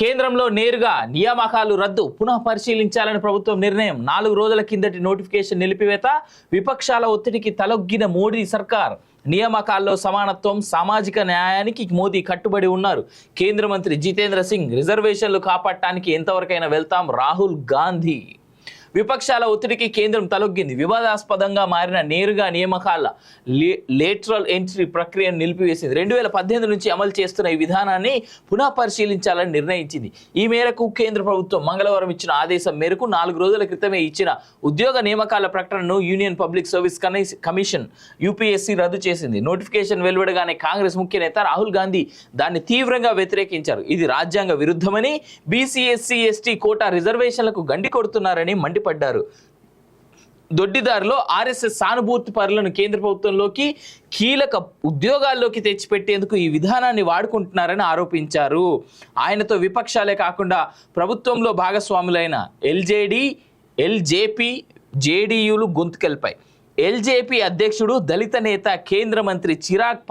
కేంద్రంలో నేరుగా నియామకాలు రద్దు పునః పరిశీలించాలని ప్రభుత్వం నిర్ణయం. 4 రోజుల కిందటి నోటిఫికేషన్ నిలిపివేత. విపక్షాల ఒత్తిడికి తలొగ్గిన మోడీ సర్కార్. నియామకాల్లో సమానత్వం, సామాజిక న్యాయానికి మోదీ కట్టుబడి ఉన్నారు. కేంద్ర మంత్రి జితేంద్ర సింగ్. రిజర్వేషన్లు కాపాడటానికి ఎంతవరకైనా వెళ్తాం రాహుల్ గాంధీ. విపక్షాల ఒత్తిడికి కేంద్రం తలొగ్గింది. వివాదాస్పదంగా మారిన నేరుగా నియామకాల లేటరల్ ఎంట్రీ ప్రక్రియను నిలిపివేసింది. 2018 నుంచి అమలు చేస్తున్న ఈ విధానాన్ని పునః పరిశీలించాలని నిర్ణయించింది. ఈ మేరకు కేంద్ర ప్రభుత్వం మంగళవారం ఇచ్చిన ఆదేశం మేరకు 4 రోజుల క్రితమే ఇచ్చిన ఉద్యోగ నియామకాల ప్రకటనను union public service commission UPSC రద్దు చేసింది. నోటిఫికేషన్ వెలువడగానే కాంగ్రెస్ ముఖ్య నేత రాహుల్ గాంధీ దాన్ని తీవ్రంగా వ్యతిరేకించారు. ఇది రాజ్యాంగ విరుద్ధమని, బీసీ ఎస్సీ ఎస్టీ కోటా రిజర్వేషన్లకు గండి కొడుతున్నారని మండిపడ్డారు. దొడ్డిదారిలో ఆర్ఎస్ఎస్ సానుభూతి పరులను కేంద్ర ప్రభుత్వంలోకి కీలక ఉద్యోగాల్లోకి తెచ్చిపెట్టేందుకు ఈ విధానాన్ని వాడుకుంటున్నారని ఆరోపించారు. ఆయనతో విపక్షాలే కాకుండా ప్రభుత్వంలో భాగస్వాములైన ఎల్జేడీ, ఎల్జేపీ, జేడీయూలు గొంతుకెళ్పాయి. ఎల్జేపీ అధ్యక్షుడు దళిత నేత కేంద్ర మంత్రి చిరాగ్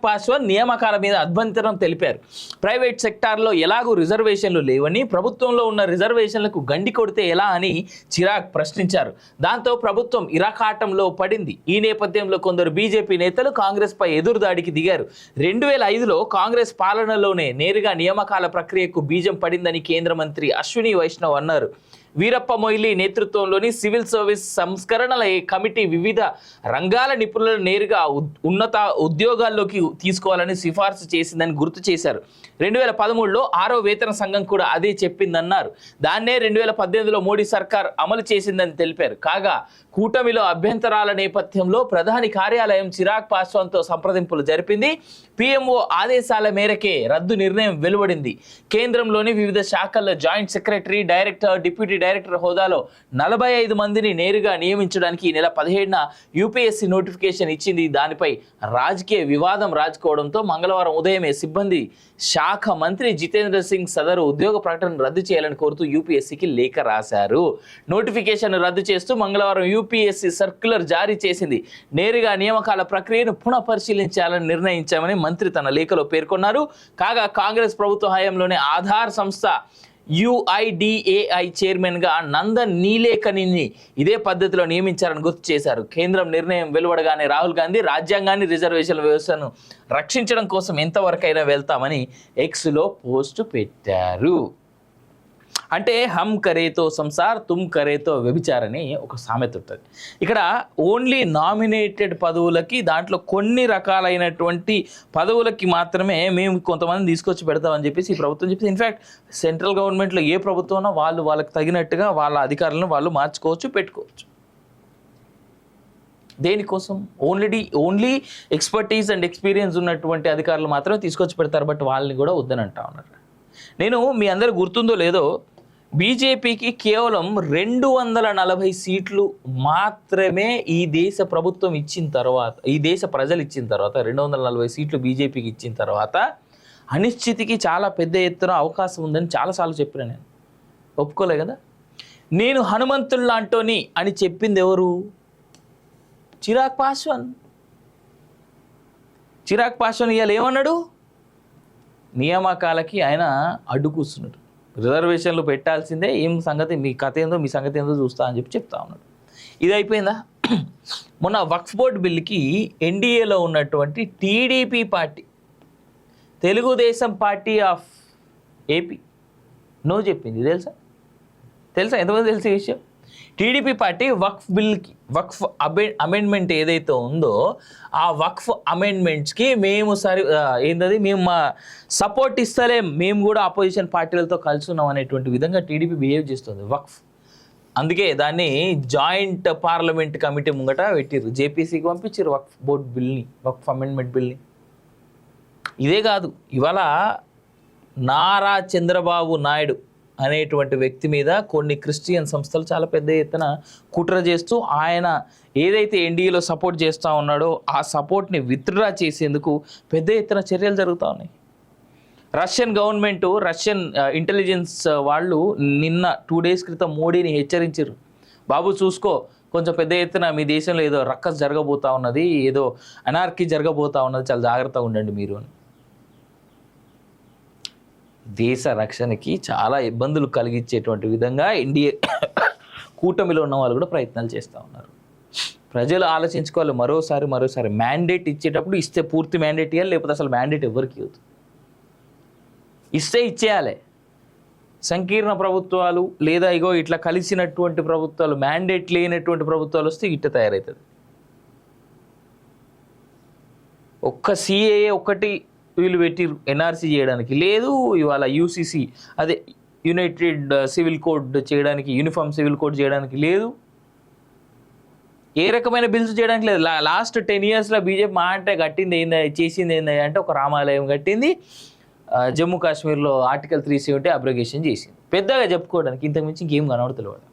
పాస్వాన్ నియామకాల మీద అభ్యంతరం తెలిపారు. ప్రైవేట్ సెక్టార్లో ఎలాగూ రిజర్వేషన్లు లేవని, ప్రభుత్వంలో ఉన్న రిజర్వేషన్లకు గండి కొడితే ఎలా అని చిరాగ్ ప్రశ్నించారు. దాంతో ప్రభుత్వం ఇరకాటంలో పడింది. ఈ నేపథ్యంలో కొందరు బీజేపీ నేతలు కాంగ్రెస్ పై ఎదురుదాడికి దిగారు. 2005లో కాంగ్రెస్ పాలనలోనే నేరుగా నియామకాల ప్రక్రియకు బీజం పడిందని కేంద్ర మంత్రి అశ్విని వైష్ణవ్ అన్నారు. వీరప్ప మొయిలీ నేతృత్వంలోని సివిల్ సర్వీస్ సంస్కరణల కమిటీ వివిధ రంగాల నిపుణులను నేరుగా ఉన్నత ఉద్యోగాల్లోకి తీసుకోవాలని సిఫార్సు చేసిందని గుర్తు చేశారు. 2013లో 6వ వేతన సంఘం కూడా అదే చెప్పిందన్నారు. దాన్నే 2018లో మోడీ సర్కార్ అమలు చేసిందని తెలిపారు. కాగా కూటమిలో అభ్యంతరాల నేపథ్యంలో ప్రధాని కార్యాలయం చిరాగ్ పాస్వాన్తో సంప్రదింపులు జరిపింది. పీఎంఓ ఆదేశాల మేరకే రద్దు నిర్ణయం వెలువడింది. కేంద్రంలోని వివిధ శాఖల్లో joint secretary, director, deputy director హోదాలో 45 మందిని నేరుగా నియమించడానికి ఈ నెల 17న యూపీఎస్సీ నోటిఫికేషన్ ఇచ్చింది. దానిపై రాజకీయ వివాదం రాజుకోవడంతో మంగళవారం ఉదయమే సిబ్బంది శాఖ మంత్రి జితేంద్ర సింగ్ సదరు ఉద్యోగ ప్రకటన రద్దు చేయాలని కోరుతూ యూపీఎస్సీకి లేఖ రాశారు. నోటిఫికేషన్ రద్దు చేస్తూ మంగళవారం యూపీఎస్సీ సర్క్యులర్ జారీ చేసింది. నేరుగా నియామకాల ప్రక్రియను పునః పరిశీలించాలని నిర్ణయించామని మంత్రి తన లేఖలో పేర్కొన్నారు. కాగా కాంగ్రెస్ ప్రభుత్వ హయాంలోనే ఆధార్ సంస్థ యుఐడిఏఐ చైర్మన్గా నందన్ నీలేకనిని ఇదే పద్ధతిలో నియమించారని గుర్తు చేశారు. కేంద్రం నిర్ణయం వెలువడగానే రాహుల్ గాంధీ రాజ్యాంగాన్ని, రిజర్వేషన్ల వ్యవస్థను రక్షించడం కోసం ఎంతవరకైనా వెళ్తామని ఎక్స్లో పోస్ట్ పెట్టారు. అంటే హమ్ కరేతో సంసార్ తుమ్ కరేతో వ్యభిచారని ఒక సామెత ఉంటుంది. ఇక్కడ ఓన్లీ నామినేటెడ్ పదవులకి, దాంట్లో కొన్ని రకాలైనటువంటి పదవులకి మాత్రమే మేము కొంతమంది తీసుకొచ్చి పెడతామని చెప్పేసి ఈ ప్రభుత్వం చెప్పేసి, ఇన్ఫ్యాక్ట్ సెంట్రల్ గవర్నమెంట్లో ఏ ప్రభుత్వం వాళ్ళకి తగినట్టుగా వాళ్ళ అధికారులను వాళ్ళు మార్చుకోవచ్చు, పెట్టుకోవచ్చు. దేనికోసం? ఓన్లీ ఎక్స్పర్టీస్ అండ్ ఎక్స్పీరియన్స్ ఉన్నటువంటి అధికారులు మాత్రమే తీసుకొచ్చి పెడతారు. బట్ వాళ్ళని కూడా వద్దని అంటా ఉన్నారు. నేను మీ అందరూ గుర్తుందో లేదో, బీజేపీకి కేవలం 240 సీట్లు మాత్రమే ఈ దేశ ప్రభుత్వం ఇచ్చిన తర్వాత, ఈ దేశ ప్రజలు ఇచ్చిన తర్వాత, 240 సీట్లు బీజేపీకి ఇచ్చిన తర్వాత అనిశ్చితికి చాలా పెద్ద ఎత్తున అవకాశం ఉందని చాలాసార్లు చెప్పిన నేను ఒప్పుకోలే కదా. నేను హనుమంతుల్లాంటోని అని చెప్పింది ఎవరు? చిరాగ్ పాస్వాన్. ఇవాళ ఏమన్నాడు? నియామకాలకి ఆయన అడ్డుకూస్తున్నాడు. రిజర్వేషన్లు పెట్టాల్సిందే, ఏం సంగతి, మీ కథ ఏందో, మీ సంగతి ఏందో చూస్తా అని చెప్తా ఉన్నాడు. ఇది అయిపోయిందా? మొన్న వక్ఫ్ బోర్డు బిల్లుకి ఎన్డీఏలో ఉన్నటువంటి TDP party, Telugu Desam party of AP no చెప్పింది. తెలుసా ఎంతమంది తెలిసే విషయం? టీడీపీ పార్టీ వక్ఫ్ బిల్కి, వక్ఫ్ అమెండ్మెంట్ ఏదైతే ఉందో ఆ వక్ఫ్ అమెండ్మెంట్స్కి మేము మేము మా సపోర్ట్ ఇస్తలేం, మేము కూడా అపోజిషన్ పార్టీలతో కలిసి ఉన్నాం అనేటువంటి విధంగా టీడీపీ బిహేవ్ చేస్తుంది వక్ఫ్. అందుకే దాన్ని జాయింట్ పార్లమెంట్ కమిటీ ముంగట పెట్టిర్రు, జేపీసీకి పంపించారు వక్ఫ్ బోర్డ్ బిల్ని, వక్ఫ్ అమెండ్మెంట్ బిల్ని. ఇదే కాదు, ఇవాళ నారా చంద్రబాబు నాయుడు అనేటువంటి వ్యక్తి మీద కొన్ని క్రిస్టియన్ సంస్థలు చాలా పెద్ద ఎత్తున కుట్ర చేస్తూ, ఆయన ఏదైతే ఎన్డీఏలో సపోర్ట్ చేస్తూ ఉన్నాడో ఆ సపోర్ట్ని విత్డ్రా చేసేందుకు పెద్ద ఎత్తున చర్యలు జరుగుతూ ఉన్నాయి. రష్యన్ గవర్నమెంటు, రష్యన్ ఇంటెలిజెన్స్ వాళ్ళు నిన్న 2 days క్రితం మోడీని హెచ్చరించారు, బాబు చూసుకో, కొంచెం పెద్ద ఎత్తున మీ దేశంలో ఏదో రక్కస్ జరగబోతూ ఉన్నది, ఏదో అనార్కీ జరగబోతూ ఉన్నది, చాలా జాగ్రత్తగా ఉండండి మీరు అని. దేశ రక్షణకి చాలా ఇబ్బందులు కలిగించేటువంటి విధంగా ఎన్డీఏ కూటమిలో ఉన్న వాళ్ళు కూడా ప్రయత్నాలు చేస్తూ ఉన్నారు. ప్రజలు ఆలోచించుకోవాలి మరోసారి మ్యాండేట్ ఇచ్చేటప్పుడు ఇస్తే పూర్తి మ్యాండేట్ ఇవ్వాలి, లేకపోతే అసలు మ్యాండేట్ ఎవరికి ఇవ్వదు. ఇస్తే ఇచ్చేయాలి. సంకీర్ణ ప్రభుత్వాలు లేదా ఇగో ఇట్లా కలిసినటువంటి ప్రభుత్వాలు, మ్యాండేట్ లేనటువంటి ప్రభుత్వాలు వస్తే ఇట్ట తయారవుతుంది. ఒక్క సిఏఏ ఒకటి వీళ్ళు పెట్టి ఎన్ఆర్సీ చేయడానికి లేదు, ఇవాళ యూసీసీ అదే యునైటెడ్ సివిల్ కోడ్ చేయడానికి, యూనిఫామ్ సివిల్ కోడ్ చేయడానికి లేదు, ఏ రకమైన బిల్స్ చేయడానికి లేదు. లాస్ట్ 10 yearsలో బీజేపీ మా అంటే కట్టింది ఏందా, చేసింది ఏందా అంటే ఒక రామాలయం కట్టింది, జమ్మూ కాశ్మీర్లో ఆర్టికల్ 370 అబ్రోగేషన్ చేసింది. పెద్దగా చెప్పుకోవడానికి ఇంతకుమించి ఇంకేం కనబడతలేవాడు.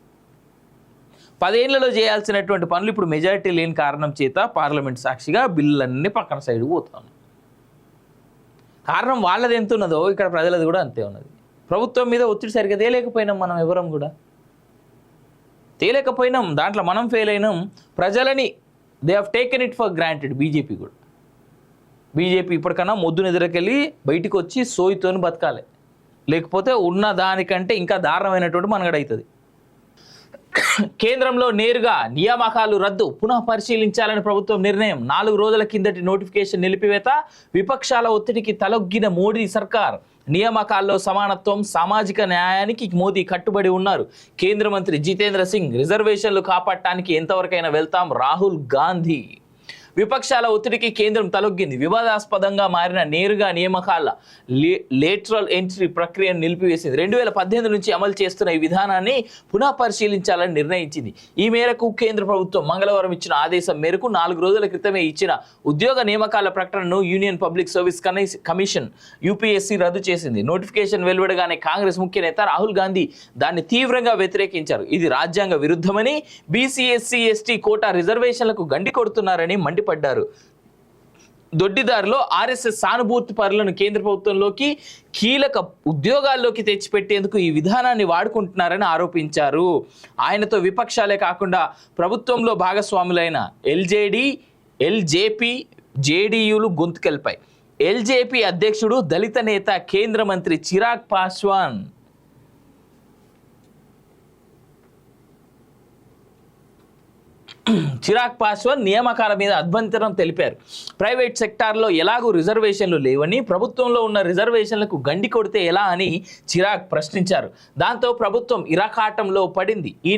10 ఏళ్లలో చేయాల్సినటువంటి పనులు ఇప్పుడు మెజారిటీ లేని కారణం చేత పార్లమెంట్ సాక్షిగా బిల్లులన్నీ పక్కన సైడ్కి పోతాను. కారణం వాళ్ళది ఎంత ఉన్నదో ఇక్కడ ప్రజలది కూడా అంతే ఉన్నది. ప్రభుత్వం మీద ఒత్తిడి సరిగ్గా తేలేకపోయినాం, మనం ఎవరం కూడా తేలేకపోయినాం. దాంట్లో మనం ఫెయిల్ అయినాం. ప్రజలని they have taken it for granted. BJP కూడా, బీజేపీ ఇప్పటికన్నా మొద్దు నిద్రకెళ్ళి బయటికి వచ్చి సోయితోని బతకాలి, లేకపోతే ఉన్న దానికంటే ఇంకా దారుణమైనటువంటి మనగడవుతుంది. కేంద్రంలో నేరుగా నియామకాలు రద్దు పునః పరిశీలించాలని ప్రభుత్వం నిర్ణయం. 4 రోజుల కిందటి నోటిఫికేషన్ నిలిపివేత, విపక్షాల ఒత్తిడికి తలొగ్గిన మోడీ సర్కార్. నియామకాల్లో సమానత్వం, సామాజిక న్యాయానికి మోదీ కట్టుబడి ఉన్నారు. కేంద్ర మంత్రి జితేంద్ర సింగ్, రిజర్వేషన్లు కాపాడటానికి ఎంతవరకైనా వెళ్తాం రాహుల్ గాంధీ. విపక్షాల ఒత్తిడికి కేంద్రం తలొగ్గింది. వివాదాస్పదంగా మారిన నేరుగా నియామకాల లేటరల్ ఎంట్రీ ప్రక్రియను నిలిపివేసింది. 2018 నుంచి అమలు చేస్తున్న ఈ విధానాన్ని పునః పరిశీలించాలని నిర్ణయించింది. ఈ మేరకు కేంద్ర ప్రభుత్వం మంగళవారం ఇచ్చిన ఆదేశం మేరకు 4 రోజుల క్రితమే ఇచ్చిన ఉద్యోగ నియామకాల ప్రకటనను union public service commission UPSC రద్దు చేసింది. నోటిఫికేషన్ వెలువడగానే కాంగ్రెస్ ముఖ్య నేత రాహుల్ గాంధీ దాన్ని తీవ్రంగా వ్యతిరేకించారు. ఇది రాజ్యాంగ విరుద్ధమని, బీసీ, ఎస్సీ, ఎస్టీ కోటా రిజర్వేషన్లకు గండి కొడుతున్నారని పడ్డారు. దొడ్డిదారిలో ఆర్ఎస్ఎస్ సానుభూతి పరులను కేంద్ర ప్రభుత్వంలోకి కీలక ఉద్యోగాల్లోకి తెచ్చిపెట్టేందుకు ఈ విధానాన్ని వాడుకుంటున్నారని ఆరోపించారు. ఆయనతో విపక్షాలే కాకుండా ప్రభుత్వంలో భాగస్వాములైన ఎల్జేడీ, ఎల్జేపీ, జేడీయూలు గొంతుకెళ్పాయి. ఎల్జేపీ అధ్యక్షుడు దళిత నేత కేంద్ర మంత్రి చిరాగ్ పాస్వాన్ నియామకాల మీద అభ్యంతరం తెలిపారు. ప్రైవేట్ సెక్టార్లో ఎలాగూ రిజర్వేషన్లు లేవని, ప్రభుత్వంలో ఉన్న రిజర్వేషన్లకు గండి కొడితే ఎలా అని చిరాగ్ ప్రశ్నించారు. దాంతో ప్రభుత్వం ఇరకాటంలో పడింది. ఈ